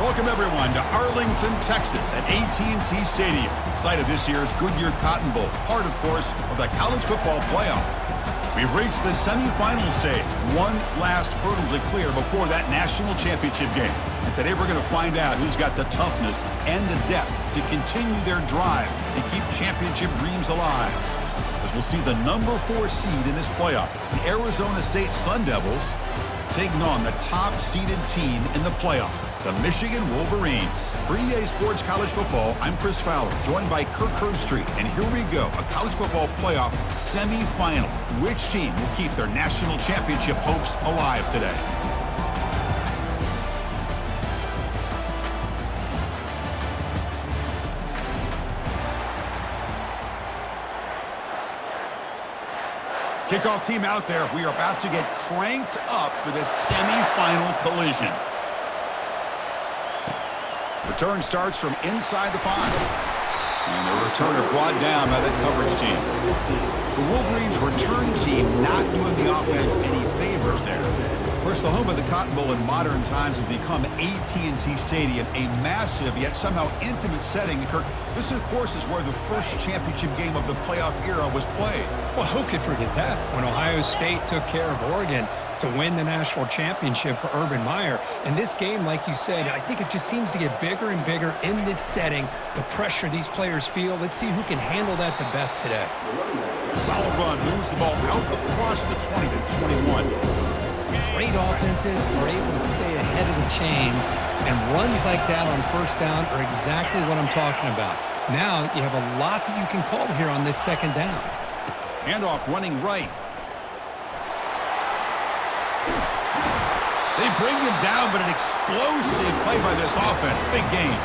Welcome, everyone, to Arlington, Texas at AT&T Stadium, site of this year's Goodyear Cotton Bowl, part, of course, of the college football playoff. We've reached the semifinal stage, one last hurdle to clear before that national championship game. And today we're going to find out who's got the toughness and the depth to continue their drive and keep championship dreams alive. As we'll see the number 4 seed in this playoff, the Arizona State Sun Devils, taking on the top-seeded team in the playoff, the Michigan Wolverines. For EA Sports College Football, I'm Chris Fowler, joined by Kirk Herbstreit. And here we go, a college football playoff semifinal. Which team will keep their national championship hopes alive today? Kickoff team out there. We are about to get cranked up for this semifinal collision. Return starts from inside the 5. And the returner brought down by that coverage team. The Wolverines' return team not doing the offense any favors there. Of course, the home of the Cotton Bowl in modern times has become AT&T Stadium, a massive yet somehow intimate setting. Kirk, this, of course, is where the first championship game of the playoff era was played. Well, who could forget that? When Ohio State took care of Oregon to win the national championship for Urban Meyer. And this game, like you said, I think it just seems to get bigger and bigger in this setting. The pressure these players feel. Let's see who can handle that the best today. Solid run, moves the ball out across the 20 to 21. Great offenses are able to stay ahead of the chains, and runs like that on first down are exactly what I'm talking about. Now you have a lot that you can call here on this second down. Handoff running right. They bring him down, but an explosive play by this offense. Big gain.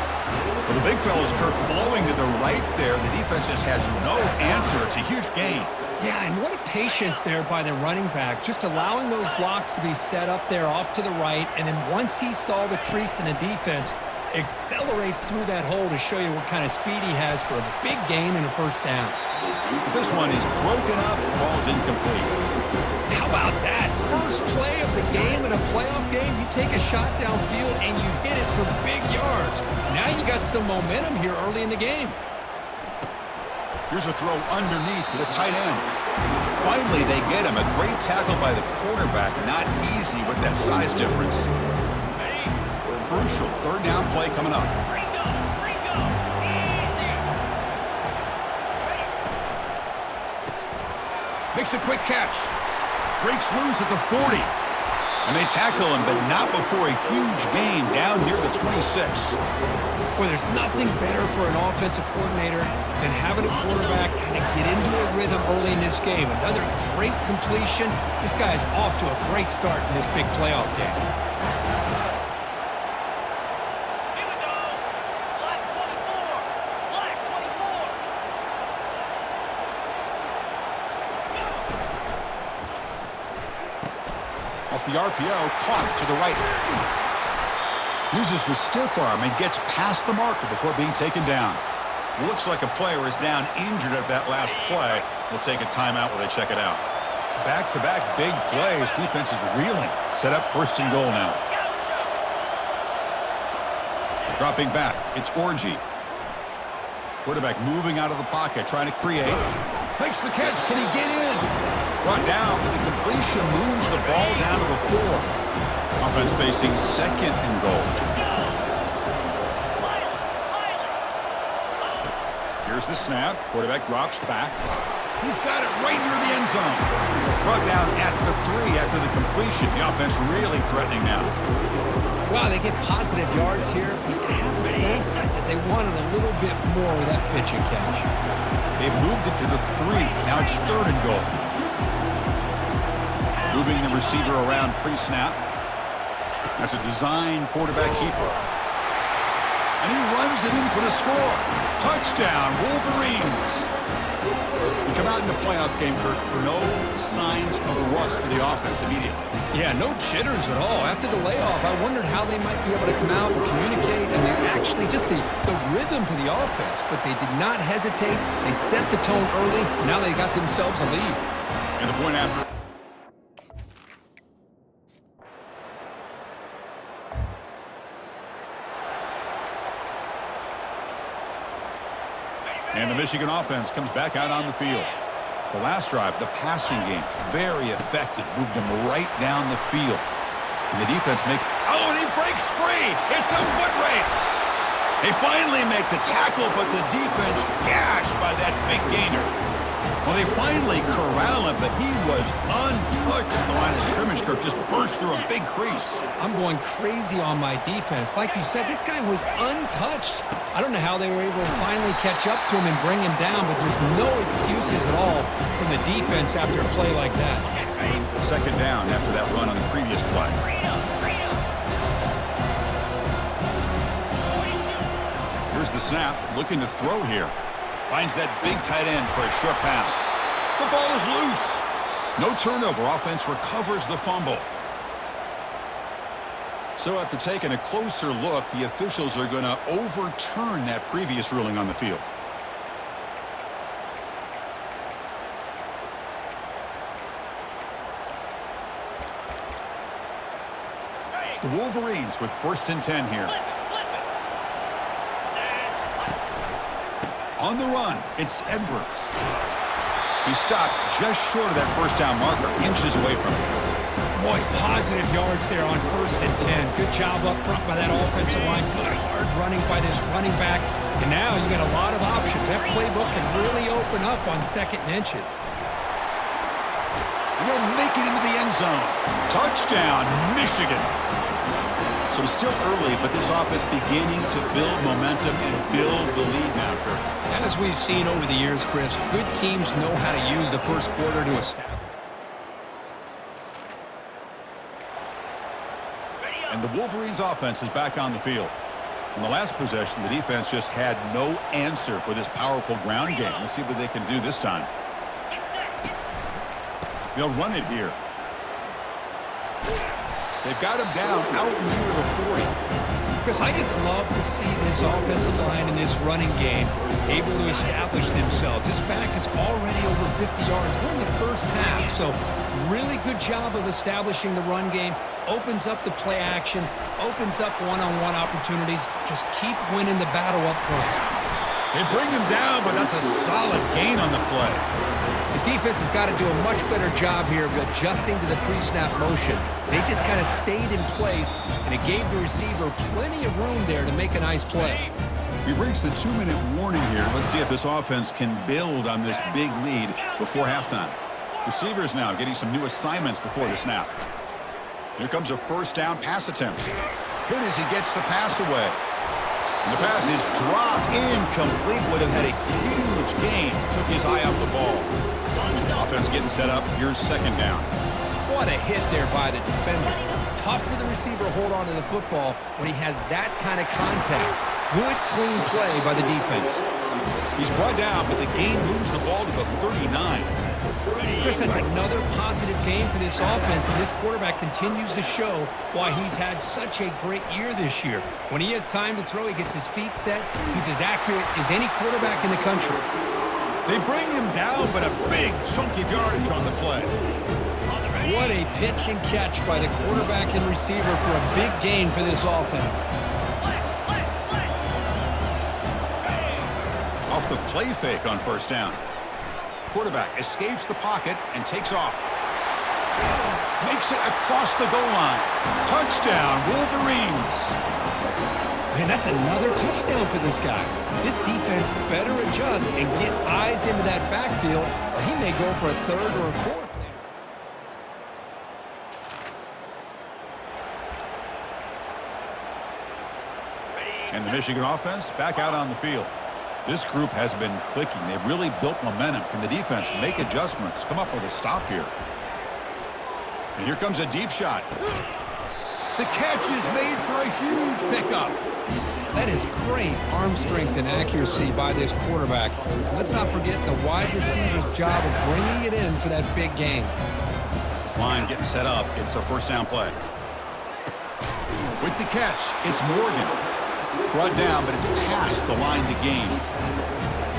Well, the big fella's Kirk flowing to the right there. The defense just has no answer. It's a huge gain. Yeah, and what a patience there by the running back, just allowing those blocks to be set up there off to the right, and then once he saw the crease in the defense, accelerates through that hole to show you what kind of speed he has for a big gain and a first down. This one is broken up, ball's incomplete. How about that? First play of the game in a playoff game, you take a shot downfield and you hit it for big yards. Now you got some momentum here early in the game. Here's a throw underneath to the tight end. Finally, they get him. A great tackle by the quarterback. Not easy with that size difference. Crucial third down play coming up. Makes a quick catch. Breaks loose at the 40. And they tackle him, but not before a huge gain down near the 26. Well, there's nothing better for an offensive coordinator than having a quarterback kind of get into a rhythm early in this game. Another great completion. This guy's off to a great start in this big playoff game. Here we go. Black 24. Black 24. Off the RPO, caught to the right. Uses the stiff arm and gets past the marker before being taken down. Looks like a player is down injured at that last play. We'll take a timeout while they check it out. Back-to-back big plays. Defense is reeling. Set up first and goal now. Dropping back. It's Orji. Quarterback moving out of the pocket, trying to create. Makes the catch. Can he get in? Brought down, but the completion moves the ball down to the 4. Offense facing second and goal. Here's the snap. Quarterback drops back. He's got it right near the end zone. Brought down at the 3 after the completion. The offense really threatening now. Wow, they get positive yards here. I have a sense that they wanted a little bit more with that pitch and catch. They've moved it to the 3. Now it's third and goal. Moving the receiver around pre-snap. That's a design quarterback keeper. And he runs it in for the score. Touchdown, Wolverines. We come out in the playoff game, Kirk. No signs of a rust for the offense immediately. Yeah, no jitters at all. After the layoff, I wondered how they might be able to come out and communicate, and they actually just the rhythm to the offense, but they did not hesitate. They set the tone early. Now they got themselves a lead. And the point after. And the Michigan offense comes back out on the field. The last drive, the passing game, very effective. Moved them right down the field. Can the defense make... Oh, and he breaks free! It's a foot race! They finally make the tackle, but the defense gashed by that big gainer. Well, they finally corral him, but he was untouched at the line of scrimmage. Kirk just burst through a big crease. I'm going crazy on my defense. Like you said, this guy was untouched. I don't know how they were able to finally catch up to him and bring him down, but just no excuses at all from the defense after a play like that. Second down after that run on the previous play. Here's the snap, looking to throw here. Finds that big tight end for a short pass. The ball is loose. No turnover. Offense recovers the fumble. So after taking a closer look, the officials are going to overturn that previous ruling on the field. The Wolverines with 1st and 10 here. On the run, it's Edwards. He stopped just short of that first down marker, inches away from it. Boy, positive yards there on 1st and 10. Good job up front by that offensive line. Good hard running by this running back. And now you got a lot of options. That playbook can really open up on 2nd and inches. They'll make it into the end zone. Touchdown, Michigan. So still early, but this offense beginning to build momentum and build the lead now, Kirk. As we've seen over the years, Chris, good teams know how to use the first quarter to establish. And the Wolverines offense is back on the field. In the last possession, the defense just had no answer for this powerful ground game. Let's see what they can do this time. They'll run it here. They've got him down out near the 40. Chris, I just love to see this offensive line in this running game able to establish themselves. This back is already over 50 yards. We're in the first half, so really good job of establishing the run game. Opens up the play action, opens up one-on-one opportunities. Just keep winning the battle up front. They bring him down, but that's a solid gain on the play. The defense has got to do a much better job here of adjusting to the pre-snap motion. They just kind of stayed in place, and it gave the receiver plenty of room there to make a nice play. We've reached the 2-minute warning here. Let's see if this offense can build on this big lead before halftime. Receivers now getting some new assignments before the snap. Here comes a first down pass attempt. Hit as he gets the pass away. And the pass is dropped incomplete. Would have had a huge gain. Took his eye off the ball. Offense getting set up. Here's 2nd down. What a hit there by the defender. Tough for the receiver to hold on to the football when he has that kind of contact. Good, clean play by the defense. He's brought down, but the gain moves the ball to the 39. Chris, that's another positive game for this offense, and this quarterback continues to show why he's had such a great year this year. When he has time to throw, he gets his feet set. He's as accurate as any quarterback in the country. They bring him down, but a big chunk of yardage on the play. What a pitch and catch by the quarterback and receiver for a big gain for this offense. Off the play fake on first down. Quarterback escapes the pocket and takes off. Makes it across the goal line. Touchdown, Wolverines. Man, that's another touchdown for this guy. This defense better adjust and get eyes into that backfield, or he may go for a 3rd or a 4th. And the Michigan offense back out on the field. This group has been clicking. They've really built momentum. Can the defense make adjustments? Come up with a stop here. And here comes a deep shot. The catch is made for a huge pickup. That is great arm strength and accuracy by this quarterback. Let's not forget the wide receiver's job of bringing it in for that big gain. This line getting set up. It's a first down play. With the catch, it's Morgan. Brought down, but it's past the line to gain.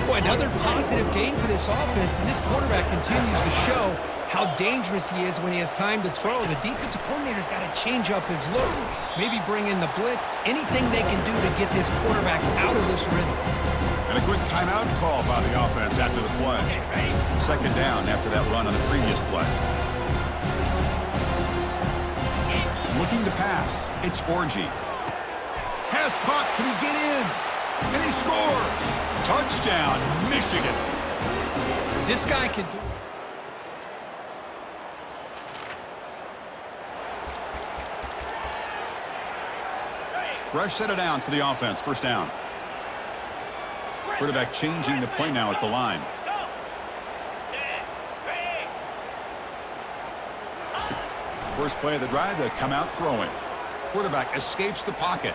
Boy, another positive gain for this offense, and this quarterback continues to show how dangerous he is when he has time to throw. The defensive coordinator's got to change up his looks, maybe bring in the blitz, anything they can do to get this quarterback out of this rhythm. And a quick timeout call by the offense after the play. Okay, ready? Second down after that run on the previous play. Looking to pass. It's Orji. Pass caught. Can he get in? And he scores. Touchdown, Michigan. This guy can do it. Fresh set of downs for the offense. First down. Quarterback changing the play now at the line. Go. Set. Ready. First play of the drive, they come out throwing. Quarterback escapes the pocket.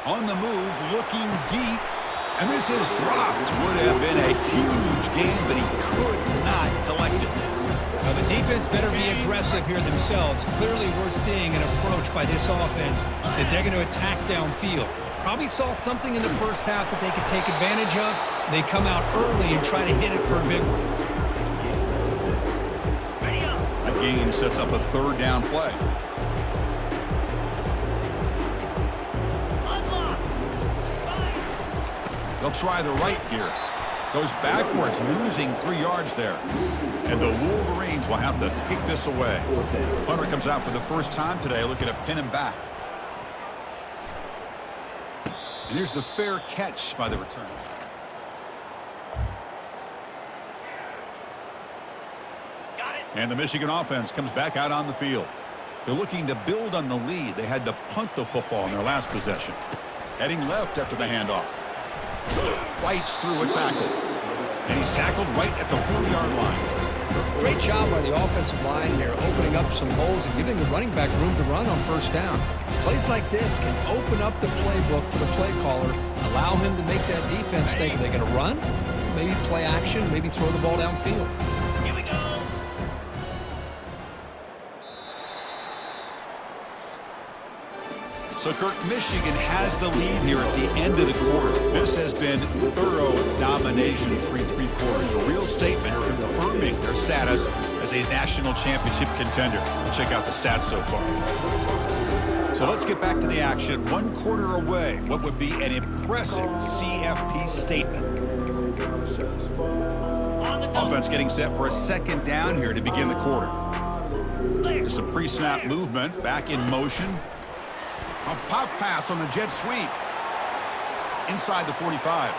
On the move, looking deep. And this is dropped. Would have been a huge gain, but he could not collect it. Now, the defense better be aggressive here themselves. Clearly, we're seeing an approach by this offense that they're going to attack downfield. Probably saw something in the first half that they could take advantage of. They come out early and try to hit it for a big one. Ready up. That gain sets up a third down play. Unlock. Spike. They'll try the right here. Goes backwards, losing 3 yards there. And the Wolverines will have to kick this away. Punter comes out for the first time today, looking to pin him back. And here's the fair catch by the return. Got it. And the Michigan offense comes back out on the field. They're looking to build on the lead. They had to punt the football in their last possession. Heading left after the handoff. Fights through a tackle. And he's tackled right at the 40-yard line. Great job by the offensive line here, opening up some holes and giving the running back room to run on first down. Plays like this can open up the playbook for the play caller, allow him to make that defense think, are they going to run? Maybe play action, maybe throw the ball downfield. Here we go. So, Kirk, Michigan has the lead here at the end of the quarter. This has been thorough domination through 3 quarters. A real statement confirming their status as a national championship contender. We'll check out the stats so far. So let's get back to the action. 1 quarter away. What would be an impressive CFP statement? On the double. Offense getting set for a second down here to begin the quarter. Clear. There's some pre-snap movement. Back in motion. A pop pass on the jet sweep. Inside the 45.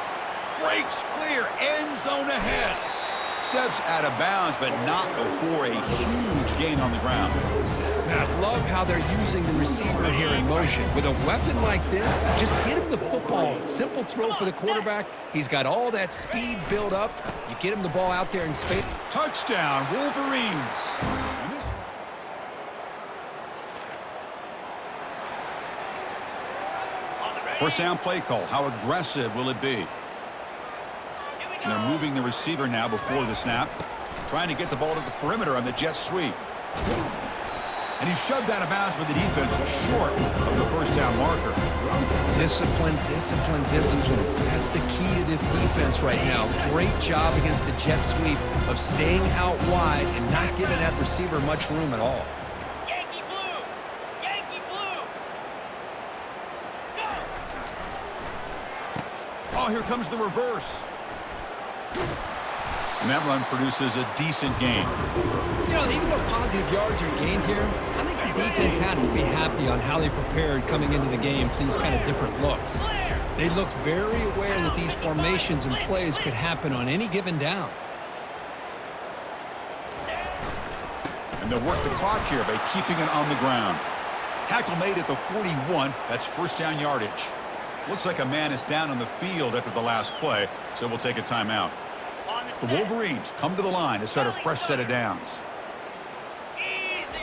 Breaks clear. End zone ahead. Steps out of bounds, but not before a huge gain on the ground. Now, I love how they're using the receiver here in motion. With a weapon like this, just get him the football. Simple throw for the quarterback. He's got all that speed built up. You get him the ball out there in space. Touchdown, Wolverines. And this On the ready. first down play call. How aggressive will it be? Here we And they're go. moving the receiver now before the snap. Trying to get the ball to the perimeter on the jet sweep. And he's shoved out of bounds, but the defense was short of the first down marker. Discipline, discipline, discipline. That's the key to this defense right now. Great job against the jet sweep of staying out wide and not giving that receiver much room at all. Yankee blue. Yankee blue. Go. Oh, here comes the reverse. And that run produces a decent gain. You know, even though positive yards are gained here, I think the defense has to be happy on how they prepared coming into the game for these kind of different looks. Clear. They looked very aware that these formations and plays could happen on any given down. And they'll work the clock here by keeping it on the ground. Tackle made at the 41. That's first down yardage. Looks like a man is down on the field after the last play, so we'll take a timeout. On The set. Wolverines come to the line to start a fresh set of downs. Easy.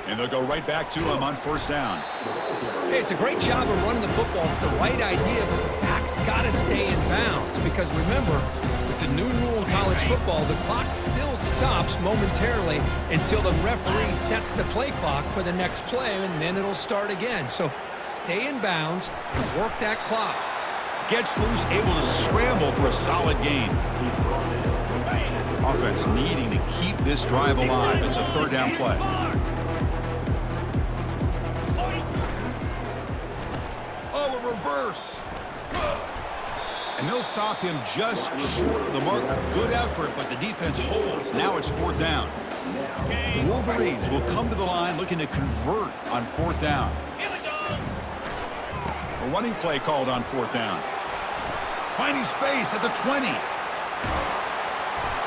And they'll go right back to him on first down. Hey, it's a great job of running the football. It's the right idea, but the back's got to stay in bounds. Because remember, with the new rule in college football, the clock still stops momentarily until the referee sets the play clock for the next play, and then it'll start again. So stay in bounds and work that clock. Gets loose, able to scramble for a solid gain. Offense needing to keep this drive alive. It's a third down play. Oh, a reverse. And they'll stop him just short of the mark. Good effort, but the defense holds. Now it's 4th down. The Wolverines will come to the line looking to convert on 4th down. Here we go. A running play called on 4th down. Finding space at the 20.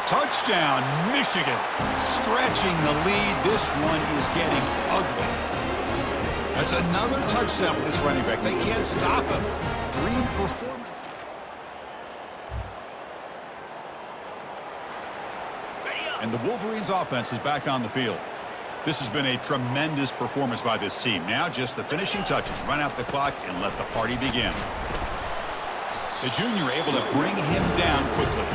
Touchdown, Michigan. Stretching the lead. This one is getting ugly. That's another touchdown for this running back. They can't stop him. Dream performance. And the Wolverines offense is back on the field. This has been a tremendous performance by this team. Now just the finishing touches. Run out the clock and let the party begin. The junior able to bring him down quickly.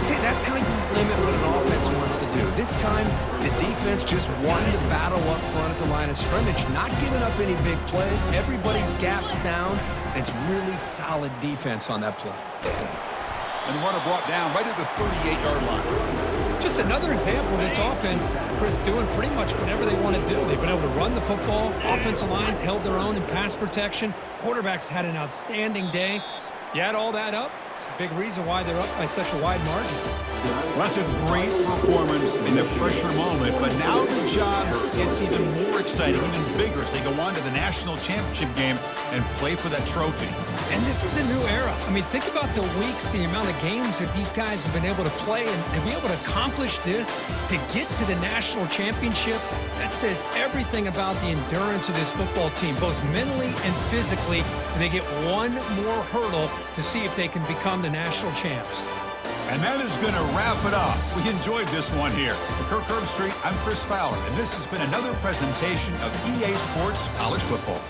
See, that's how you limit what an offense wants to do. This time, the defense just won the battle up front at the line of scrimmage, not giving up any big plays. Everybody's gap sound. It's really solid defense on that play. And the runner brought down right at the 38-yard line. Just another example of this offense, Chris, doing pretty much whatever they want to do. They've been able to run the football. Offensive lines held their own in pass protection. Quarterbacks had an outstanding day. You add all that up, it's a big reason why they're up by such a wide margin. Well, that's a great performance in the pressure moment, but now the job gets even more exciting, even bigger as they go on to the national championship game and play for that trophy. And this is a new era. I mean, think about the weeks, the amount of games that these guys have been able to play and be able to accomplish this, to get to the national championship. That says everything about the endurance of this football team, both mentally and physically. And they get one more hurdle to see if they can become the national champs. And that is going to wrap it up. We enjoyed this one here. For Kirk Herbstreit, I'm Chris Fowler, and this has been another presentation of EA Sports College Football.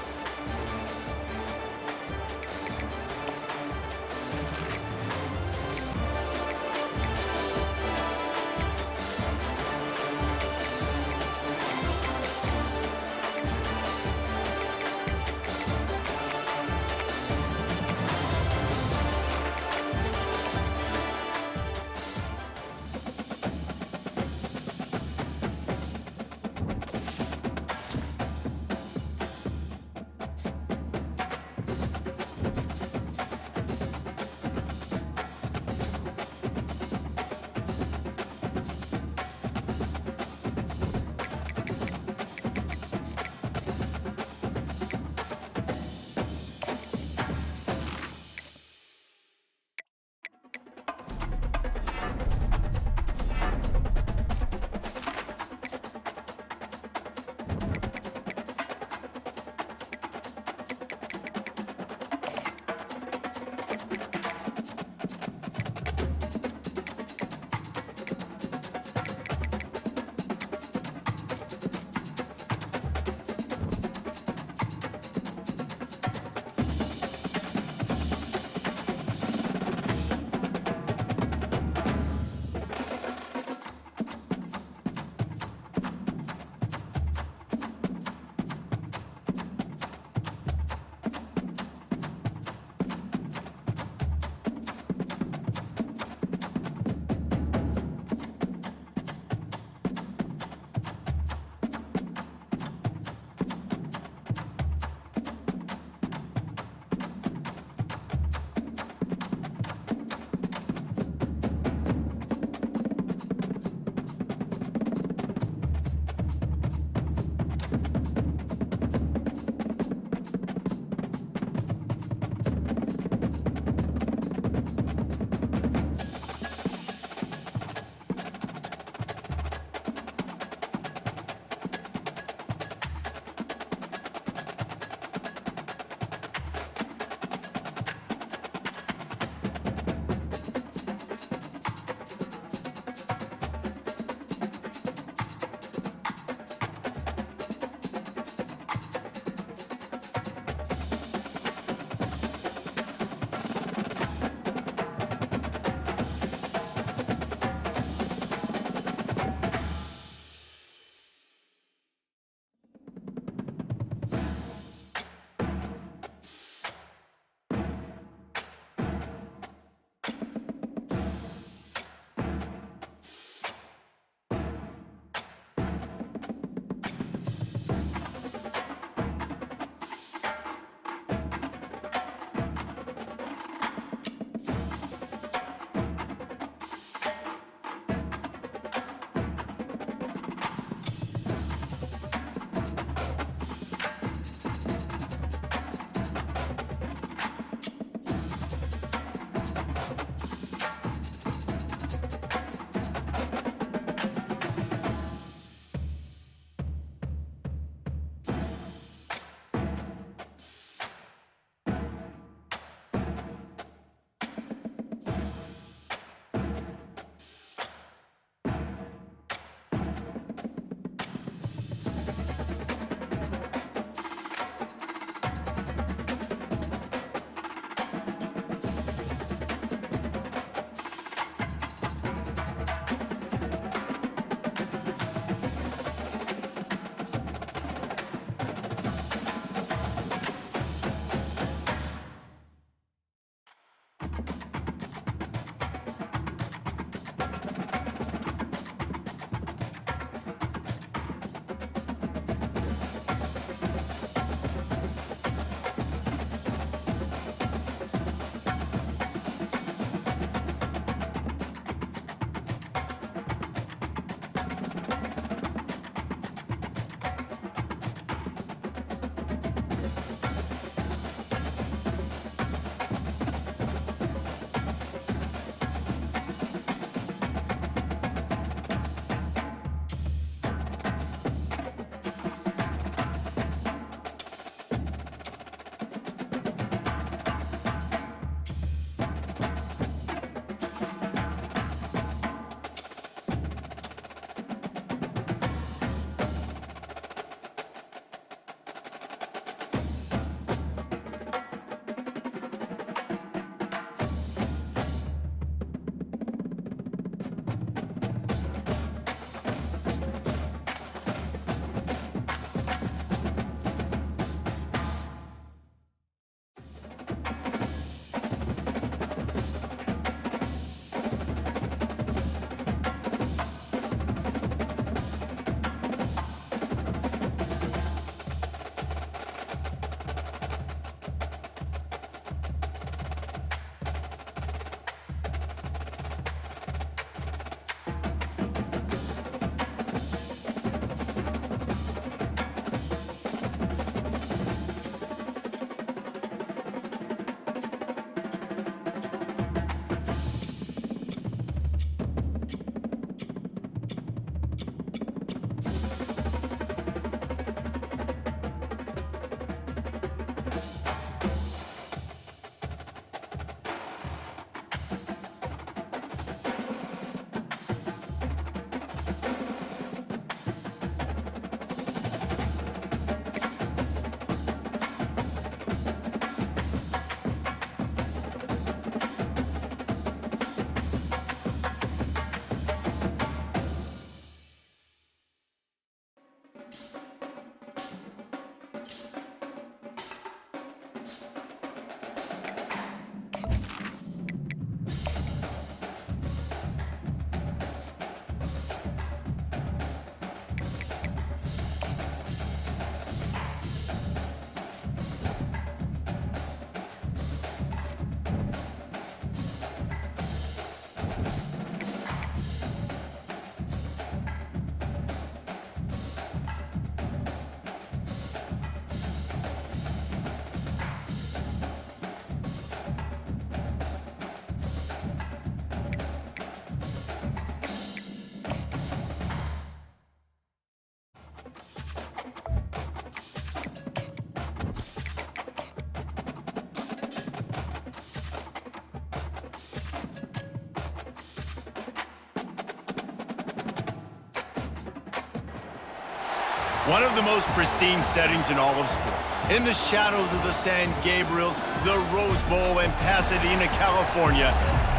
One of the most pristine settings in all of sports. In the shadows of the San Gabriels, the Rose Bowl in Pasadena, California,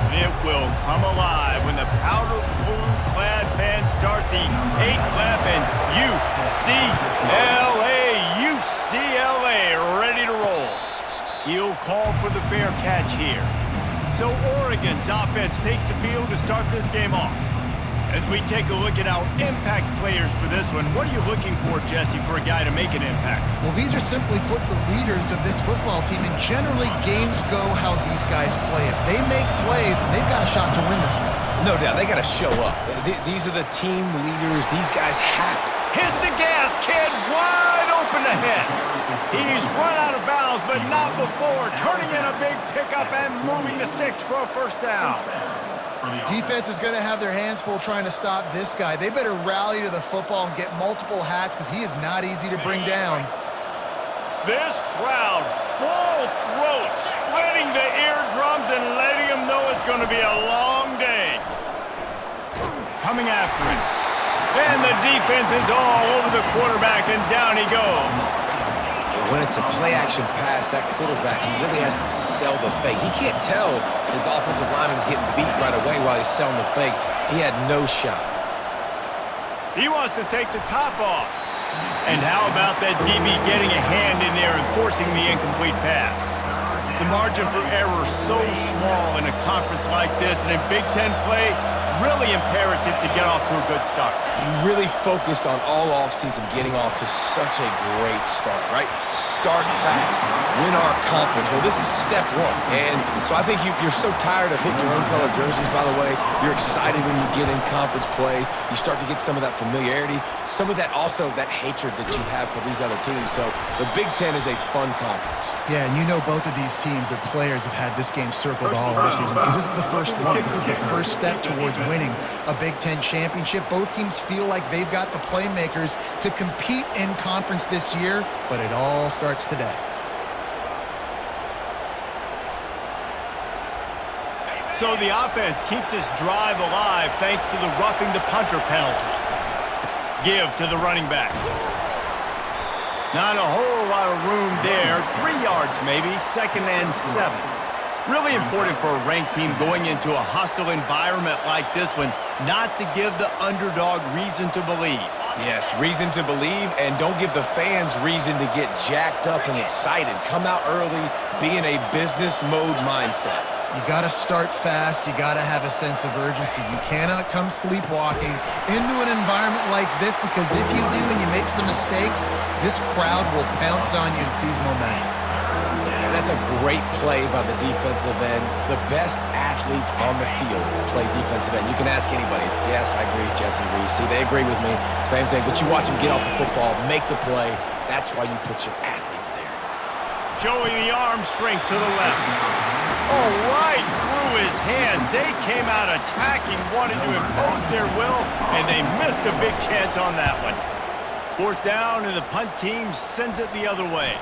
it will come alive when the powder blue-clad fans start the 8-clap and UCLA, ready to roll. He'll call for the fair catch here. So Oregon's offense takes the field to start this game off. As we take a look at our impact players for this one, what are you looking for, Jesse, for a guy to make an impact? Well, these are simply put the leaders of this football team, and generally games go how these guys play. If they make plays, then they've got a shot to win this one. No doubt, they got to show up. These are the team leaders. These guys have to. Hit the gas, kid! Wide open ahead. He's run out of bounds, but not before. Turning in a big pickup and moving the sticks for a first down. Defense is going to have their hands full trying to stop this guy. They better rally to the football and get multiple hats because he is not easy to bring down. This crowd, full throat, splitting the eardrums and letting them know it's going to be a long day. Coming after him. And the defense is all over the quarterback, and down he goes. When it's a play-action pass, that quarterback, he really has to sell the fake. He can't tell his offensive lineman's getting beat right away while he's selling the fake. He had no shot. He wants to take the top off. And how about that DB getting a hand in there and forcing the incomplete pass? The margin for error so small in a conference like this, and in Big Ten play, really imperative to get off to a good start. You really focus on all offseason getting off to such a great start, right? Start fast, win our conference. Well, this is step one. And so I think you're so tired of hitting your own color jerseys, by the way. You're excited when you get in conference plays. You start to get some of that familiarity, some of that also that hatred that you have for these other teams. So the Big Ten is a fun conference. Yeah, and you know both of these teams, their players have had this game circled all offseason because this is the first one. This is the first step towards winning a Big Ten championship. Both teams feel like they've got the playmakers to compete in conference this year, but it all starts today. So the offense keeps this drive alive thanks to the roughing the punter penalty. Give to the running back. Not a whole lot of room there. 3 yards maybe, 2nd and 7. Really important for a ranked team going into a hostile environment like this one, not to give the underdog reason to believe. Yes, reason to believe, and don't give the fans reason to get jacked up and excited. Come out early, be in a business mode mindset. You got to start fast. You got to have a sense of urgency. You cannot come sleepwalking into an environment like this because if you do and you make some mistakes, this crowd will pounce on you and seize momentum. And that's a great play by the defensive end. The best athletes on the field play defensive end. You can ask anybody. Yes, I agree, Jesse Reese. See, they agree with me. Same thing. But you watch them get off the football, make the play. That's why you put your athletes there. Showing the arm strength to the left. Oh, right through his hand. They came out attacking, wanted to impose their will, and they missed a big chance on that one. 4th down, and the punt team sends it the other way.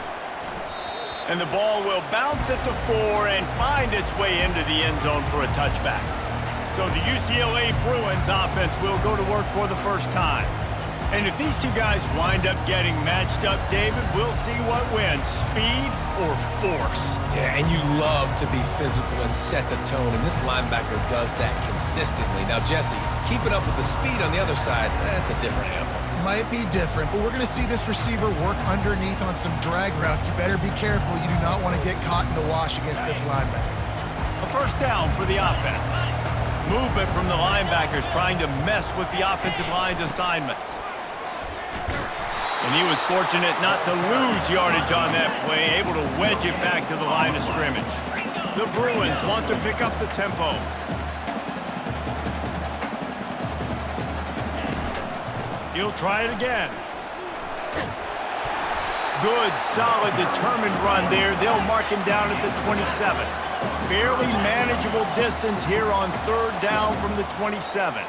And the ball will bounce at the 4 and find its way into the end zone for a touchback. So the UCLA Bruins offense will go to work for the first time. And if these two guys wind up getting matched up, David, we'll see what wins, speed or force. Yeah, and you love to be physical and set the tone, and this linebacker does that consistently. Now, Jesse, keeping up with the speed on the other side, that's a different animal. Might be different, but we're going to see this receiver work underneath on some drag routes. You better be careful. You do not want to get caught in the wash against this linebacker. A first down for the offense. Movement from the linebackers trying to mess with the offensive line's assignments. And he was fortunate not to lose yardage on that play, able to wedge it back to the line of scrimmage. The Bruins want to pick up the tempo. He'll try it again. Good, solid, determined run there. They'll mark him down at the 27. Fairly manageable distance here on 3rd down from the 27.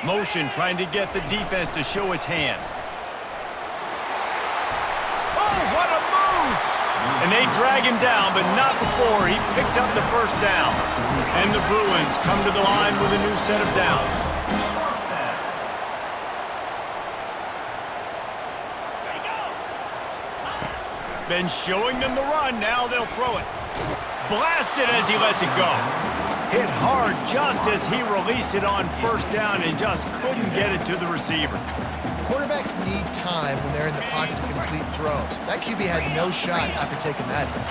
Motion trying to get the defense to show his hand. Oh, what a move! And And they drag him down, but not before he picks up the first down. And the Bruins come to the line with a new set of downs. Been showing them the run, now they'll throw it. Blasted as he lets it go. Hit hard just as he released it on first down and just couldn't get it to the receiver. Quarterbacks need time when they're in the pocket to complete throws. That QB had no shot after taking that hit.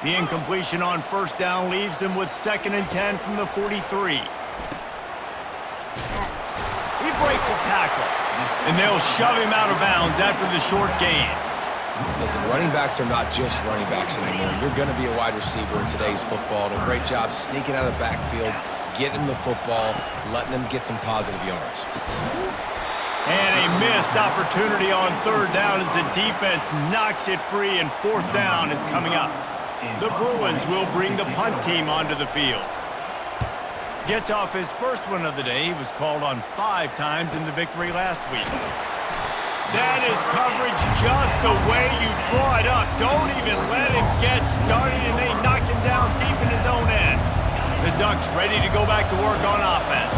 The incompletion on first down leaves him with 2nd and 10 from the 43. He breaks a tackle, and they'll shove him out of bounds after the short gain. Listen, running backs are not just running backs anymore. You're going to be a wide receiver in today's football. And a great job sneaking out of the backfield, getting them the football, letting them get some positive yards. And a missed opportunity on 3rd down as the defense knocks it free, and 4th down is coming up. The Bruins will bring the punt team onto the field. Gets off his first one of the day. He was called on 5 times in the victory last week. That is coverage just the way you draw it up. Don't even let him get started, and they knock him down deep in his own end. The Ducks ready to go back to work on offense.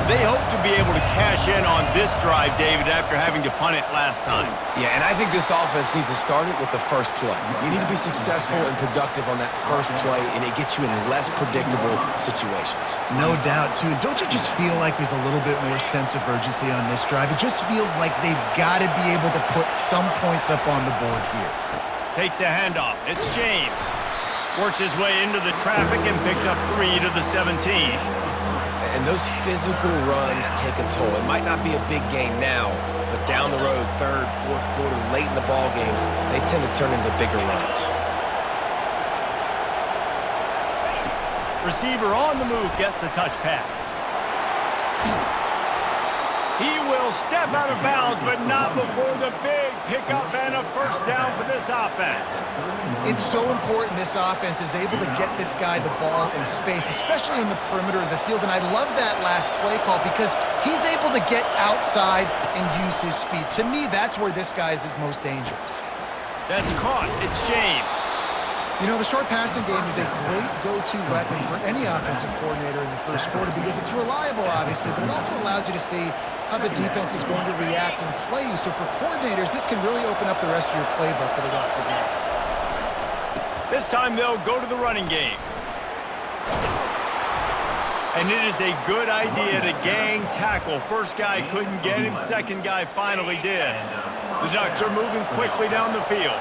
They hope to be able to cash in on this drive, David, after having to punt it last time. Yeah, and I think this offense needs to start it with the first play. You need to be successful and productive on that first play, and it gets you in less predictable situations. No doubt, too. Don't you just feel like there's a little bit more sense of urgency on this drive? It just feels like they've got to be able to put some points up on the board here. Takes the handoff. It's James. Works his way into the traffic and picks up 3 to the 17. And those physical runs take a toll. It might not be a big game now, but down the road, 3rd, 4th quarter, late in the ball games, they tend to turn into bigger runs. Receiver on the move gets the touch pass. He will step out of bounds, but not before the big pickup and a first down for this offense. It's so important this offense is able to get this guy the ball in space, especially in the perimeter of the field. And I love that last play call because he's able to get outside and use his speed. To me, that's where this guy is his most dangerous. That's caught. It's James. You know, the short passing game is a great go-to weapon for any offensive coordinator in the first quarter because it's reliable, obviously, but it also allows you to see how the defense is going to react and play you. So for coordinators, this can really open up the rest of your playbook for the rest of the game. This time they'll go to the running game. And it is a good idea to gang tackle. First guy couldn't get him, second guy finally did. The Ducks are moving quickly down the field.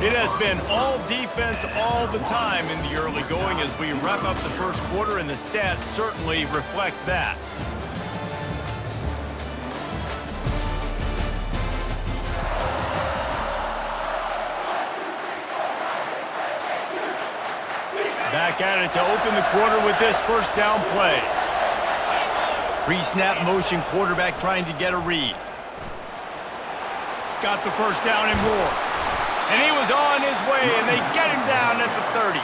It has been all defense all the time in the early going as we wrap up the first quarter, and the stats certainly reflect that. Back at it to open the quarter with this first down play. Pre-snap motion quarterback trying to get a read. Got the first down and more. And he was on his way, and they get him down at the 30.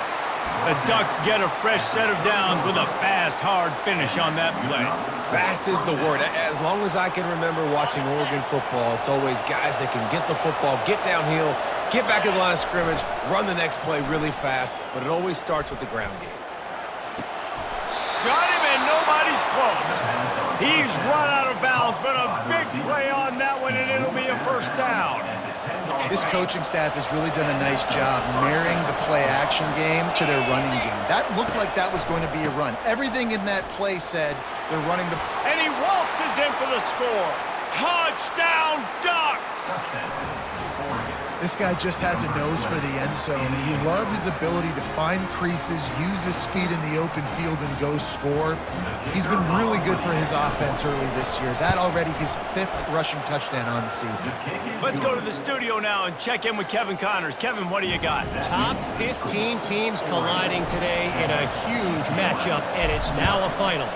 The Ducks get a fresh set of downs with a fast, hard finish on that play. Fast is the word. As long as I can remember watching Oregon football, it's always guys that can get the football, get downhill, get back in the line of scrimmage, run the next play really fast, but it always starts with the ground game. Got him, and nobody's close. He's run out of bounds, but a big play on that one, and it'll be a first down. This coaching staff has really done a nice job marrying the play-action game to their running game. That looked like that was going to be a run. Everything in that play said they're running the... And he waltzes in for the score. Touchdown, Ducks! This guy just has a nose for the end zone, and you love his ability to find creases, use his speed in the open field, and go score. He's been really good for his offense early this year. That already his 5th rushing touchdown on the season. Let's go to the studio now and check in with Kevin Connors. Kevin, what do you got? Top 15 teams colliding today in a huge matchup, and it's now a final.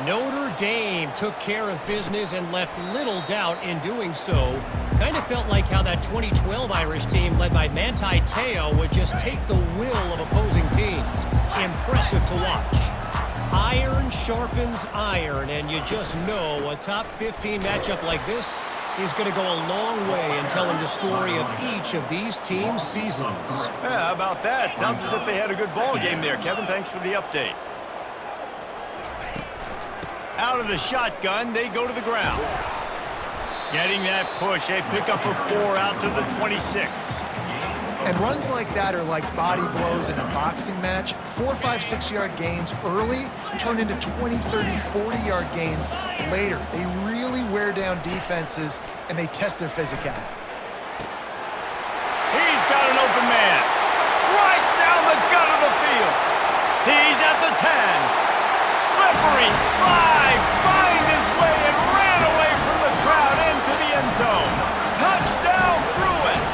Notre Dame took care of business and left little doubt in doing so. Kind of felt like how that 2012 Irish team led by Manti Te'o would just take the will of opposing teams. Impressive to watch. Iron sharpens iron, and you just know a top 15 matchup like this is going to go a long way in telling the story of each of these teams' seasons. Yeah, how about that? Sounds as if they had a good ball game there. Kevin, thanks for the update. Out of the shotgun, they go to the ground. Getting that push, a pickup of 4 out to the 26. And runs like that are like body blows in a boxing match. 4, 5, 6-yard gains early turn into 20, 30, 40-yard gains later. They really wear down defenses, and they test their physicality. He's got an open man. Right down the gut of the field. He's at the 10. Slippery slide. Find his way and ran away from the crowd into the end zone. Touchdown, Bruins.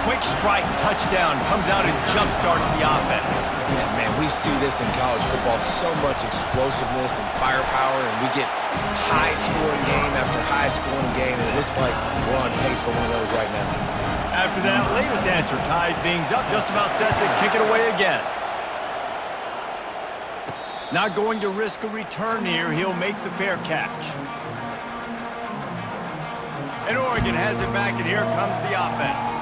Quick strike touchdown comes out and jumpstarts the offense. Yeah, man, we see this in college football, so much explosiveness and firepower, and we get high-scoring game after high-scoring game, and it looks like we're on pace for one of those right now. After that latest answer tied things up, just about set to kick it away again. Not going to risk a return here. He'll make the fair catch. And Oregon has it back, and here comes the offense.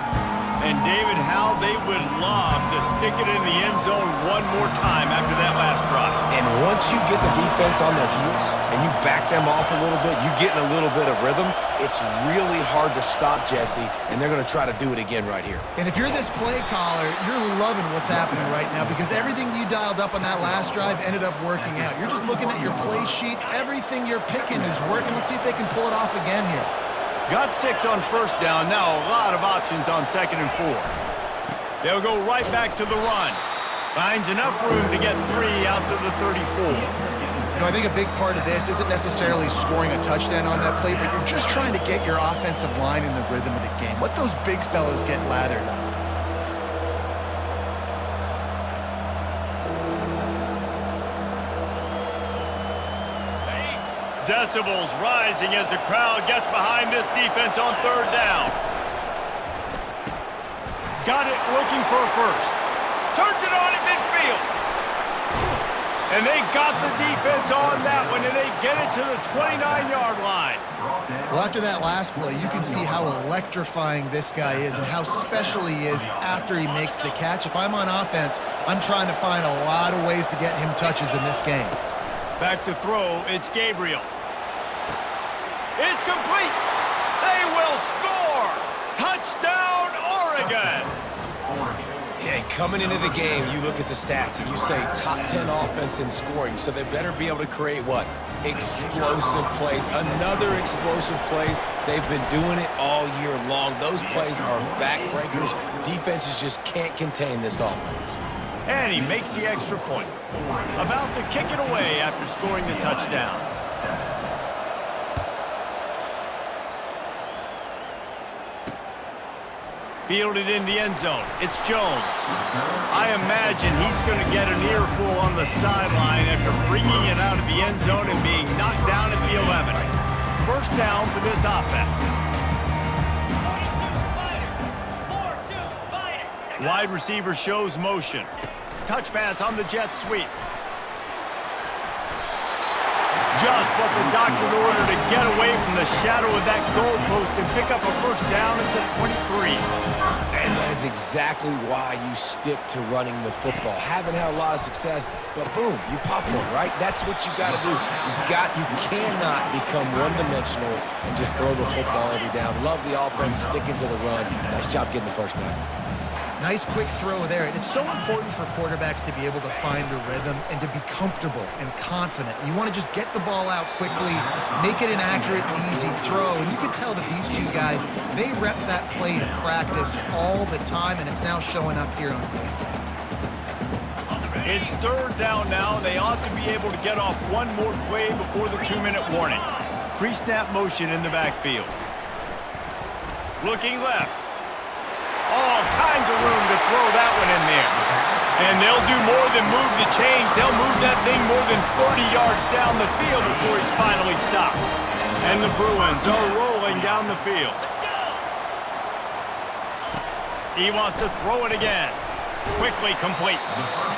And David, how they would love to stick it in the end zone one more time after that last drive. And once you get the defense on their heels and you back them off a little bit, you get in a little bit of rhythm, it's really hard to stop, Jesse, and they're going to try to do it again right here. And if you're this play caller, you're loving what's happening right now because everything you dialed up on that last drive ended up working out. You're just looking at your play sheet. Everything you're picking is working. Let's see if they can pull it off again here. Got 6 on first down. Now a lot of options on 2nd and 4. They'll go right back to the run. Finds enough room to get 3 out to the 34. You know, I think a big part of this isn't necessarily scoring a touchdown on that play, but you're just trying to get your offensive line in the rhythm of the game. Let those big fellas get lathered up. Decibels rising as the crowd gets behind this defense on 3rd down. Got it looking for a first. Turns it on at midfield. And they got the defense on that one, and they get it to the 29-yard line. Well, after that last play, you can see how electrifying this guy is and how special he is after he makes the catch. If I'm on offense, I'm trying to find a lot of ways to get him touches in this game. Back to throw, it's Gabriel. It's complete. They will score. Touchdown, Oregon. Yeah, coming into the game, you look at the stats and you say top 10 offense in scoring, so they better be able to create what? Explosive plays. Another explosive plays. They've been doing it all year long. Those plays are backbreakers. Defenses just can't contain this offense. And he makes the extra point. About to kick it away after scoring the touchdown. Fielded in the end zone. It's Jones. I imagine he's going to get an earful on the sideline after bringing it out of the end zone and being knocked down at the 11. First down for this offense. 4-2 Spider. Wide receiver shows motion. Touch pass on the jet sweep. Just what the doctor ordered to get away from the shadow of that goalpost and pick up a first down at the 23. And that is exactly why you stick to running the football. Haven't had a lot of success, but boom, you pop one, right? That's what you got to do. You cannot become one-dimensional and just throw the football every down. Love the offense, sticking to the run. Nice job getting the first down. Nice quick throw there. And it's so important for quarterbacks to be able to find a rhythm and to be comfortable and confident. You want to just get the ball out quickly, make it an accurate and easy throw. And you can tell that these two guys, they rep that play in practice all the time, and it's now showing up here on game. It's 3rd down now, and they ought to be able to get off one more play before the 2-minute warning. Pre-snap motion in the backfield. Looking left. All kinds of room to throw that one in there. And they'll do more than move the chains. They'll move that thing more than 30 yards down the field before he's finally stopped. And the Bruins are rolling down the field. He wants to throw it again. Quickly complete.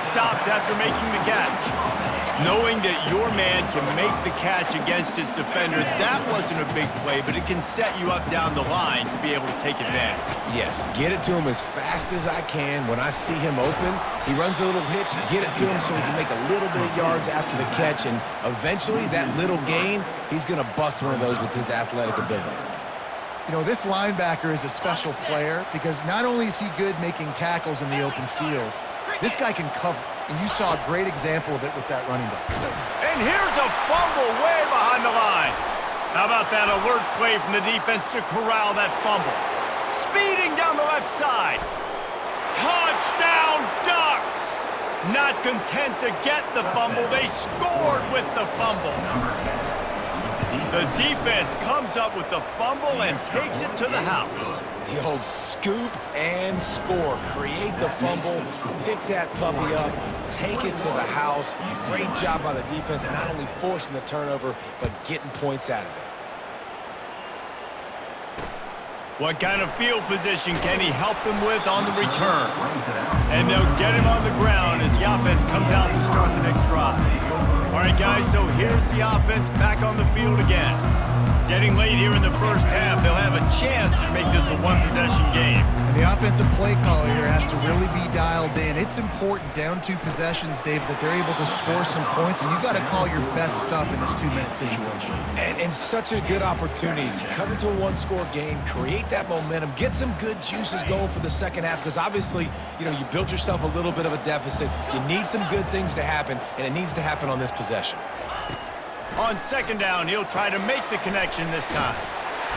Stopped after making the catch. Knowing that your man can make the catch against his defender, that wasn't a big play, but it can set you up down the line to be able to take advantage. Yes, get it to him as fast as I can. When I see him open, he runs the little hitch, get it to him so he can make a little bit of yards after the catch, and eventually that little gain, he's going to bust one of those with his athletic ability. You know, this linebacker is a special player because not only is he good making tackles in the open field, this guy can cover. And you saw a great example of it with that running back. And here's a fumble way behind the line. How about that alert play from the defense to corral that fumble? Speeding down the left side. Touchdown, Ducks! Not content to get the fumble, they scored with the fumble. The defense comes up with the fumble and takes it to the house. The old scoop and score. Create the fumble, pick that puppy up, take it to the house. Great job by the defense, not only forcing the turnover, but getting points out of it. What kind of field position can he help them with on the return? And they'll get him on the ground as the offense comes out to start the next drive. All right, guys, so here's the offense back on the field again. Getting late here in the first half, they'll have a chance to make this a one-possession game. And the offensive play caller here has to really be dialed in. It's important down 2 possessions, Dave, that they're able to score some points, and you got to call your best stuff in this 2-minute situation. And such a good opportunity to cut into a one-score game, create that momentum, get some good juices going for the second half, because obviously, you know, you built yourself a little bit of a deficit. You need some good things to happen, and it needs to happen on this possession. On second down, he'll try to make the connection this time.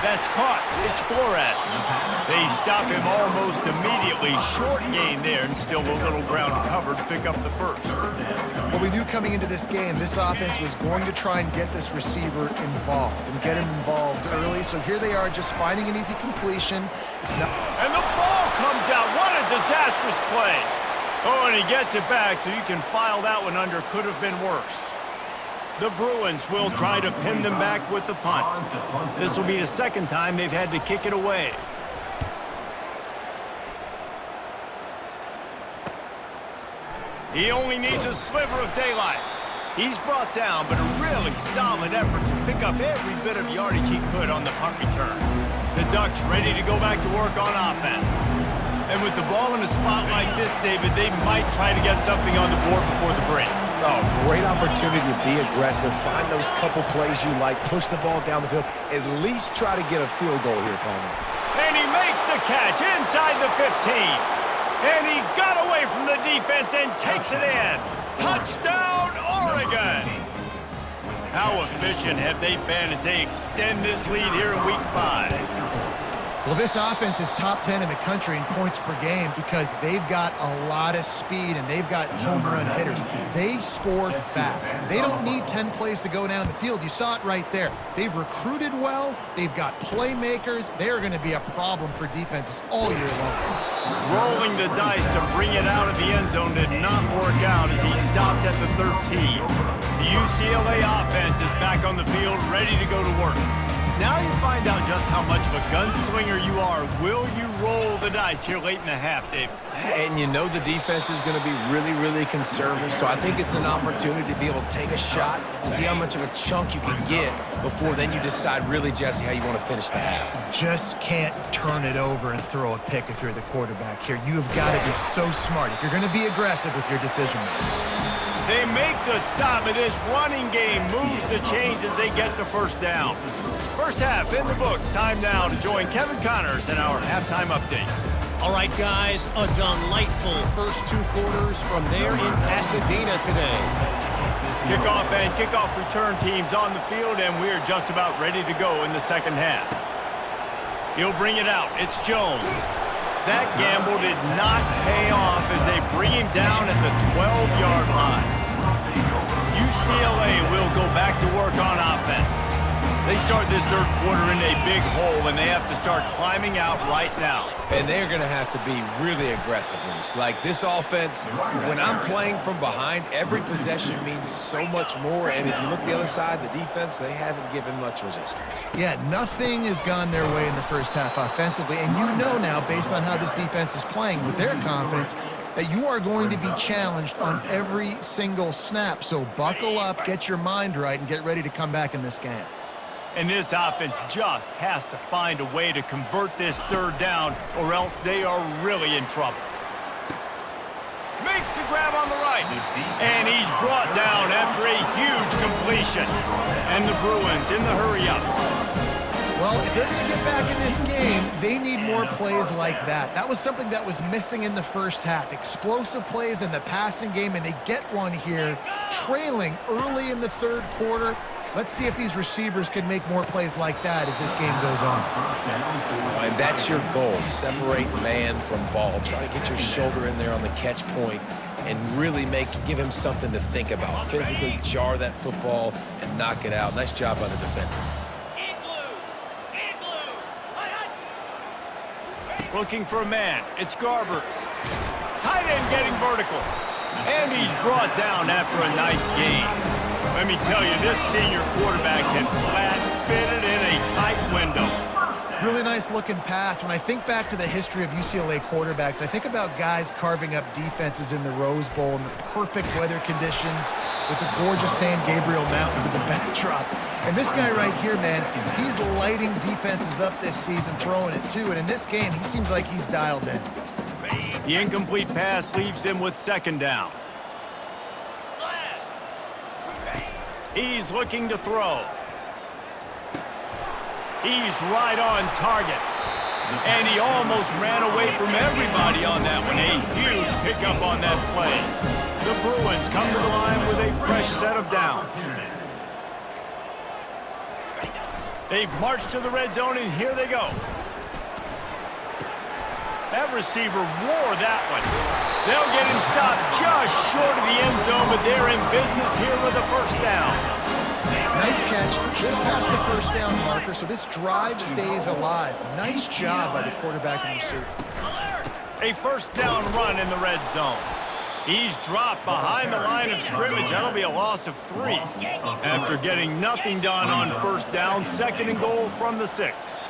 That's caught. It's Flores. They stop him almost immediately. Short gain there, and still a little ground to cover to pick up the first. Well, we knew coming into this game, this offense was going to try and get this receiver involved and get him involved early. So here they are just finding an easy completion. It's not. And the ball comes out. What a disastrous play. Oh, and he gets it back, so you can file that one under. Could have been worse. The Bruins will try to pin them back with the punt. This will be the second time they've had to kick it away. He only needs a sliver of daylight. He's brought down, but a really solid effort to pick up every bit of yardage he could on the punt return. The Ducks ready to go back to work on offense. And with the ball in a spot like this, David, they might try to get something on the board before the break. Oh, great opportunity to be aggressive, find those couple plays you like, push the ball down the field, at least try to get a field goal here, Palmer. And he makes the catch inside the 15. And he got away from the defense and takes it in. Touchdown, Oregon! How efficient have they been as they extend this lead here in Week 5? Well, this offense is top 10 in the country in points per game because they've got a lot of speed and they've got home run hitters. They score fast. They don't need 10 plays to go down the field. You saw it right there. They've recruited well. They've got playmakers. They're going to be a problem for defenses all year long. Rolling the dice to bring it out of the end zone did not work out as he stopped at the 13. The UCLA offense is back on the field, ready to go to work. Now you find out just how much of a gunslinger you are. Will you roll the dice here late in the half, Dave? And you know the defense is going to be really, really conservative, so I think it's an opportunity to be able to take a shot, see how much of a chunk you can get before then you decide really, Jesse, how you want to finish the half. Just can't turn it over and throw a pick if you're the quarterback here. You have got to be so smart if you're going to be aggressive with your decision making. They make the stop, and this running game moves the chains as they get the first down. First half in the books. Time now to join Kevin Connors in our halftime update. All right, guys, a delightful first 2 quarters from there in Pasadena today. Kickoff and kickoff return teams on the field, and we're just about ready to go in the second half. He'll bring it out. It's Jones. That gamble did not pay off as they bring him down at the 12-yard line. UCLA will go back to work on offense. They start this third quarter in a big hole, and they have to start climbing out right now. And they're going to have to be really aggressive, Reese. Like this offense, when I'm playing from behind, every possession means so much more. And if you look the other side, the defense, they haven't given much resistance. Yeah, nothing has gone their way in the first half offensively. And you know now, based on how this defense is playing with their confidence, that you are going to be challenged on every single snap. So buckle up, get your mind right, and get ready to come back in this game. And this offense just has to find a way to convert this third down, or else they are really in trouble. Makes the grab on the right. And he's brought down after a huge completion. And the Bruins in the hurry-up. Well, if they're going to get back in this game, they need more plays like that. That was something that was missing in the first half. Explosive plays in the passing game, and they get one here, trailing early in the third quarter. Let's see if these receivers can make more plays like that as this game goes on. And that's your goal. Separate man from ball. Try to get your shoulder in there on the catch point and really give him something to think about. Physically jar that football and knock it out. Nice job by the defender. Looking for a man. It's Garbers. Tight end getting vertical. And he's brought down after a nice gain. Let me tell you, this senior quarterback can flat fit it in a tight window. Really nice looking pass. When I think back to the history of UCLA quarterbacks, I think about guys carving up defenses in the Rose Bowl in the perfect weather conditions with the gorgeous San Gabriel Mountains as a backdrop. And this guy right here, man, he's lighting defenses up this season, throwing it too. And in this game, he seems like he's dialed in. The incomplete pass leaves him with second down. He's looking to throw. He's right on target. And he almost ran away from everybody on that one. A huge pickup on that play. The Bruins come to the line with a fresh set of downs. They've marched to the red zone, and here they go. That receiver wore that one. They'll get him stopped just short of the end zone, but they're in business here with a first down. Nice catch, just past the first down marker, so this drive stays alive. Nice job by the quarterback and receiver. A first down run in the red zone. He's dropped behind the line of scrimmage. That'll be a loss of 3. After getting nothing done on first down, second and goal from the 6.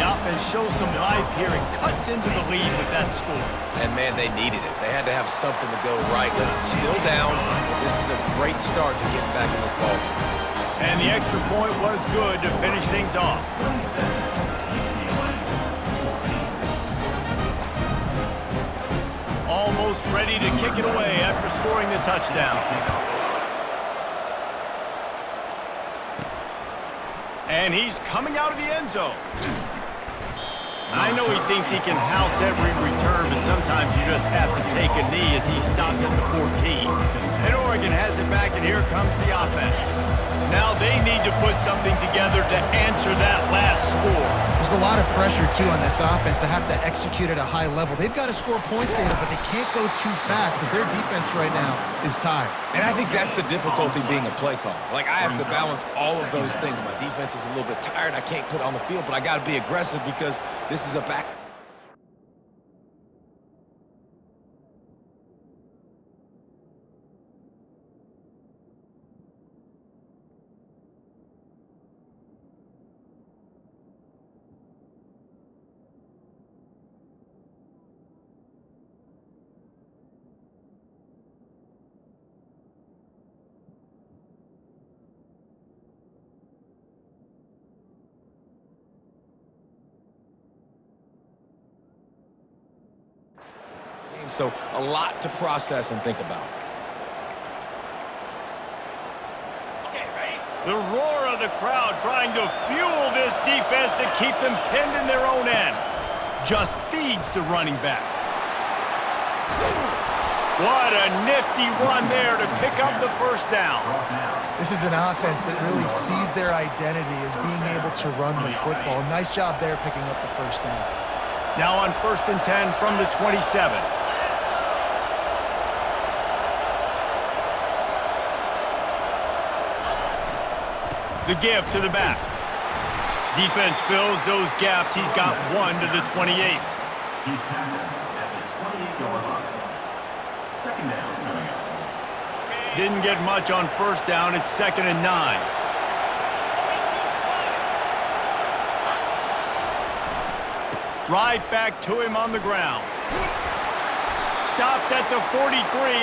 Offense shows some life here and cuts into the lead with that score. And, man, they needed it. They had to have something to go right. Listen, still down, but this is a great start to getting back in this ball game. And the extra point was good to finish things off. Almost ready to kick it away after scoring the touchdown. And he's coming out of the end zone. I know he thinks he can house every return, but sometimes you just have to take a knee as he's stopped at the 14. And Oregon has it back, and here comes the offense. Now they need to put something together to answer that last score. There's a lot of pressure, too, on this offense to have to execute at a high level. They've got to score points there, but they can't go too fast because their defense right now is tired. And I think that's the difficulty being a play caller. Like, I have to balance all of those things. My defense is a little bit tired. I can't put it on the field, but I got to be aggressive because this is a back. So a lot to process and think about. Okay, ready? The roar of the crowd trying to fuel this defense to keep them pinned in their own end. Just feeds the running back. What a nifty run there to pick up the first down. This is an offense that really sees their identity as being able to run the football. Nice job there picking up the first down. Now on 1st and 10 from the 27. The give to the back. Defense fills those gaps. He's got 1 to the 28. He's tackled at the 28-yard line. Second down coming up. Didn't get much on 1st down. It's 2nd and 9. Right back to him on the ground. Stopped at the 43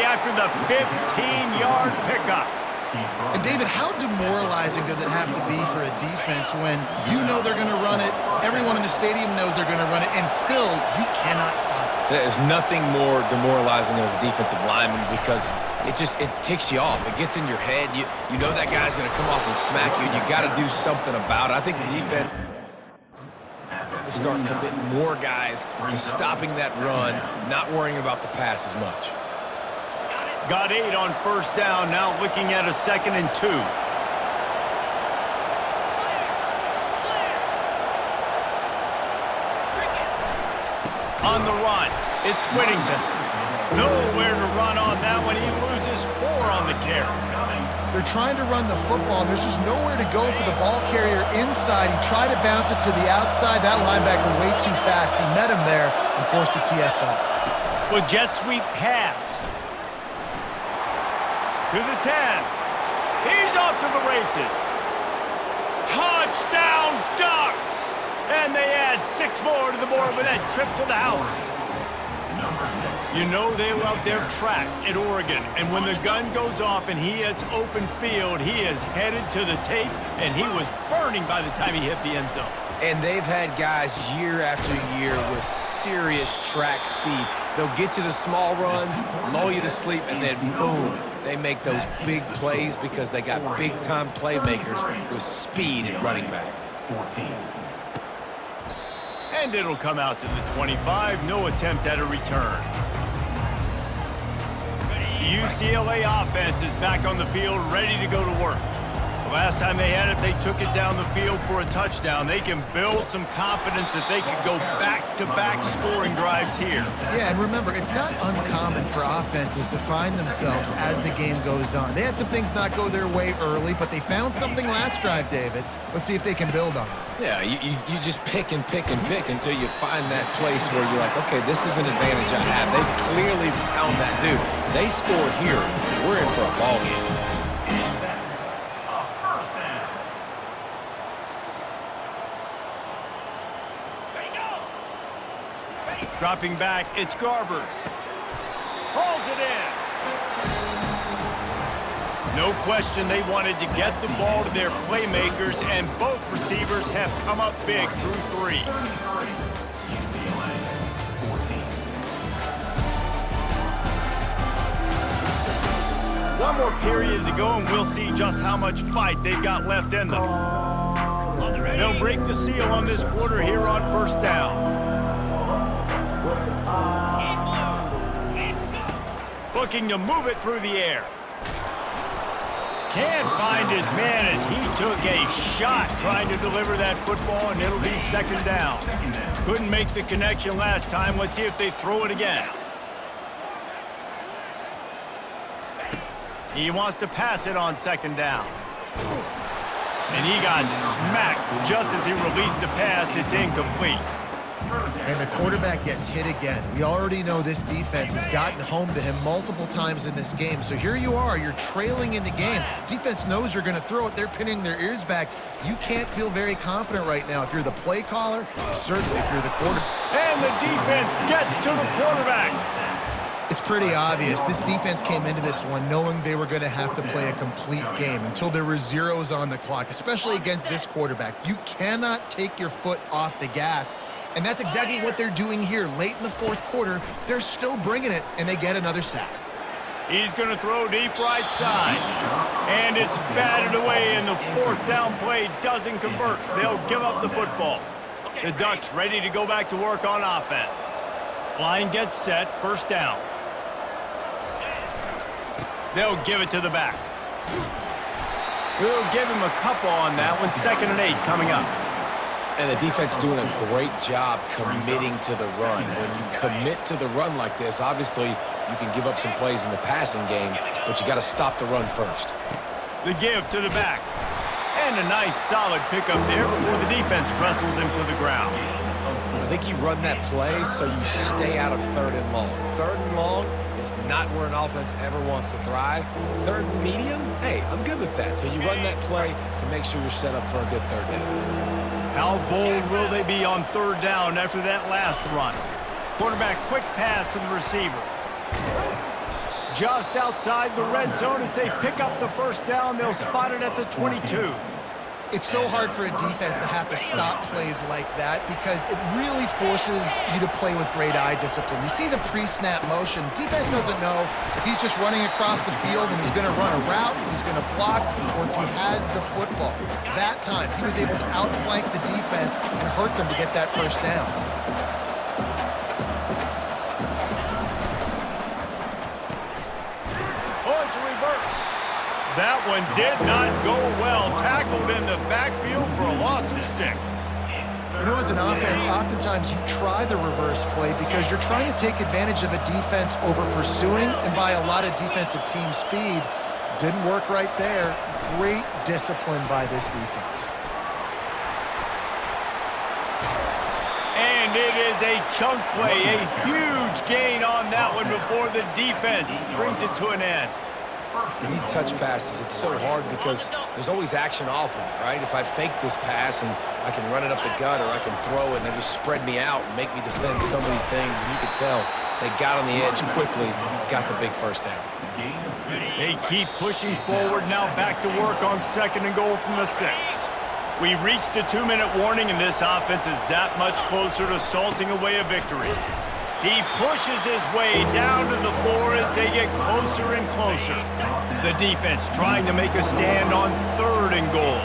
after the 15-yard pickup. And David, how demoralizing does it have to be for a defense when you know they're going to run it, everyone in the stadium knows they're going to run it, and still you cannot stop it? There's nothing more demoralizing as a defensive lineman because it ticks you off. It gets in your head. You know that guy's going to come off and smack you, and you got to do something about it. I think the defense to start committing more guys to stopping that run, not worrying about the pass as much. Got 8 on 1st down, now looking at a 2nd and 2. On the run, it's Whittington. Nowhere to run on that one. He loses 4 on the carry. They're trying to run the football, and there's just nowhere to go for the ball carrier inside. He tried to bounce it to the outside. That linebacker way too fast. He met him there and forced the TFL. Well, jet sweep pass. To the 10. He's off to the races. Touchdown Ducks! And they add 6 more to the board with that trip to the house. You know they love their track at Oregon, and when the gun goes off and he hits open field, he is headed to the tape, and he was burning by the time he hit the end zone. And they've had guys year after year with serious track speed. They'll get you the small runs, lull you to sleep, and then boom, they make those big plays because they got big-time playmakers with speed at running back. 14. And it'll come out to the 25. No attempt at a return. The UCLA offense is back on the field, ready to go to work. The last time they had it, they took it down the field for a touchdown. They can build some confidence that they could go back-to-back scoring drives here. Yeah, and remember, it's not uncommon for offenses to find themselves as the game goes on. They had some things not go their way early, but they found something last drive, David. Let's see if they can build on it. Yeah, you just pick and pick and pick until you find that place where you're like, okay, this is an advantage I have. They clearly found that dude. They score here, we're in for a ball game. Dropping back, it's Garbers. Hauls it in. No question they wanted to get the ball to their playmakers, and both receivers have come up big through 3. One more period to go, and we'll see just how much fight they've got left in them. They'll break the seal on this quarter here on 1st down. Looking to move it through the air. Can't find his man as he took a shot trying to deliver that football, and it'll be 2nd down. Couldn't make the connection last time. Let's see if they throw it again. He wants to pass it on 2nd down. And he got smacked just as he released the pass. It's incomplete. And the quarterback gets hit again. We already know this defense has gotten home to him multiple times in this game. So here you are, you're trailing in the game. Defense knows you're going to throw it. They're pinning their ears back. You can't feel very confident right now if you're the play caller, certainly if you're the quarterback. And the defense gets to the quarterback. It's pretty obvious. This defense came into this one knowing they were going to have to play a complete game until there were zeros on the clock, especially against this quarterback. You cannot take your foot off the gas. And that's exactly what they're doing here. Late in the 4th quarter, they're still bringing it, and they get another sack. He's going to throw deep right side. And it's batted away, and the 4th down play doesn't convert. They'll give up the football. The Ducks ready to go back to work on offense. Line gets set, 1st down. They'll give it to the back. We'll give him a couple on that one. 2nd and 8 coming up. And the defense doing a great job committing to the run. When you commit to the run like this, obviously you can give up some plays in the passing game, but you got to stop the run first. The give to the back. And a nice solid pickup there before the defense wrestles him to the ground. I think you run that play so you stay out of 3rd and long. 3rd and long is not where an offense ever wants to thrive. 3rd and medium, hey, I'm good with that. So you run that play to make sure you're set up for a good 3rd down. How bold will they be on 3rd down after that last run? Quarterback quick pass to the receiver. Just outside the red zone as they pick up the 1st down. They'll spot it at the 22. It's so hard for a defense to have to stop plays like that because it really forces you to play with great eye discipline. You see the pre-snap motion. Defense doesn't know if he's just running across the field and he's going to run a route, if he's going to block, or if he has the football. That time, he was able to outflank the defense and hurt them to get that 1st down. Oh, it's a reverse. That one did not go well. Tackled in the backfield for a loss of 6. You know, as an offense, oftentimes you try the reverse play because you're trying to take advantage of a defense over pursuing and by a lot of defensive team speed. Didn't work right there. Great discipline by this defense. And it is a chunk play, a huge gain on that one before the defense brings it to an end. In these touch passes, it's so hard because there's always action off of it, right? If I fake this pass and I can run it up the gut or I can throw it and they just spread me out and make me defend so many things, and you can tell they got on the edge quickly, got the big 1st down. They keep pushing forward now, back to work on 2nd and goal from the 6. We've reached the 2-minute warning, and this offense is that much closer to salting away a victory. He pushes his way down to the 4 as they get closer and closer. The defense trying to make a stand on 3rd and goal.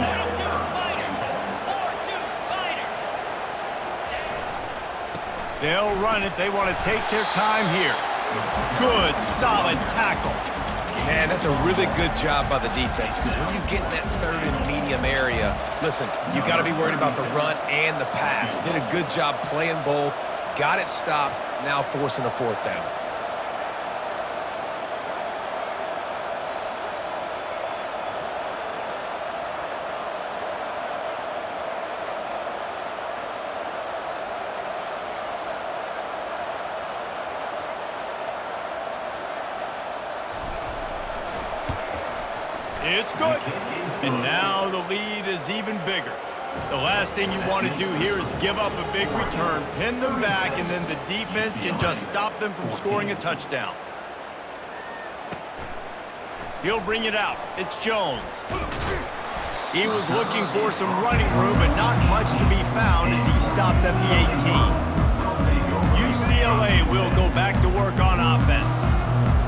They'll run it. They want to take their time here. Good, solid tackle. Man, that's a really good job by the defense because when you get in that 3rd and medium area, listen, you got to be worried about the run and the pass. Did a good job playing both. Got it stopped, now forcing a 4th down. It's good. And now the lead is even bigger. The last thing you want to do here is give up a big return, pin them back, and then the defense can just stop them from scoring a touchdown. He'll bring it out. It's Jones. He was looking for some running room, but not much to be found as he stopped at the 18. UCLA will go back to work on offense.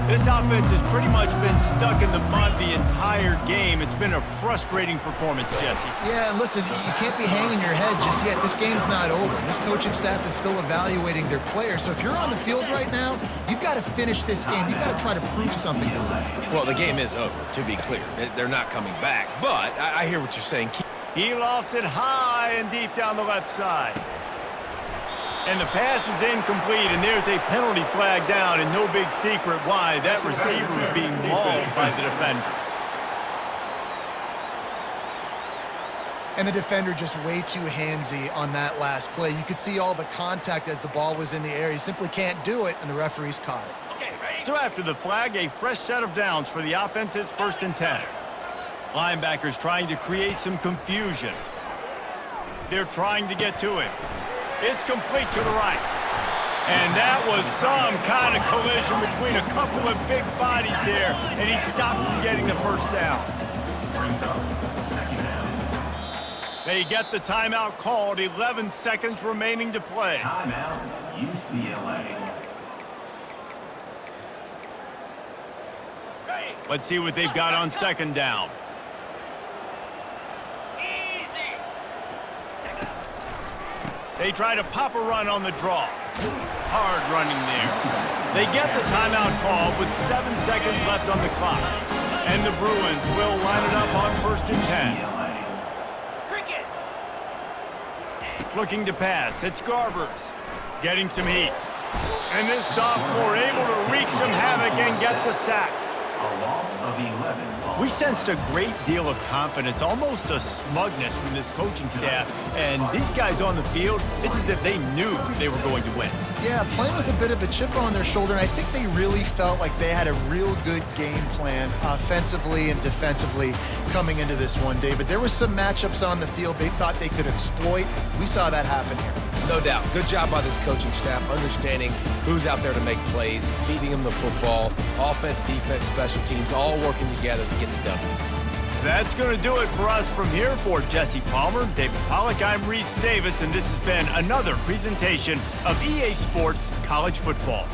This offense has pretty much been stuck in the mud the entire game. It's been a frustrating performance, Jesse. Yeah, and listen, you can't be hanging your head just yet. This game's not over. This coaching staff is still evaluating their players. So if you're on the field right now, you've got to finish this game. You've got to try to prove something to them. Well, the game is over, to be clear. They're not coming back, but I hear what you're saying. He lofts it high and deep down the left side. And the pass is incomplete, and there's a penalty flag down, and no big secret why. That receiver is being mauled by the defender. And the defender just way too handsy on that last play. You could see all the contact as the ball was in the air. He simply can't do it, and the referees caught it. So after the flag, a fresh set of downs for the offense. It's 1st and 10. Linebackers trying to create some confusion. They're trying to get to him. It's complete to the right. And that was some kind of collision between a couple of big bodies there, and he stopped from getting the 1st down. They get the timeout called, 11 seconds remaining to play. Timeout, UCLA. Let's see what they've got on 2nd down. They try to pop a run on the draw. Hard running there. They get the timeout call with 7 seconds left on the clock. And the Bruins will line it up on 1st and 10. Looking to pass. It's Garbers. Getting some heat. And this sophomore able to wreak some havoc and get the sack. A loss of 11. We sensed a great deal of confidence, almost a smugness from this coaching staff. And these guys on the field, it's as if they knew they were going to win. Yeah, playing with a bit of a chip on their shoulder, and I think they really felt like they had a real good game plan offensively and defensively coming into this one, David. There was some matchups on the field they thought they could exploit. We saw that happen here. No doubt. Good job by this coaching staff, understanding who's out there to make plays, feeding them the football, offense, defense, special teams, all working together to get the W. That's going to do it for us from here. For Jesse Palmer, David Pollack, I'm Reese Davis, and this has been another presentation of EA Sports College Football.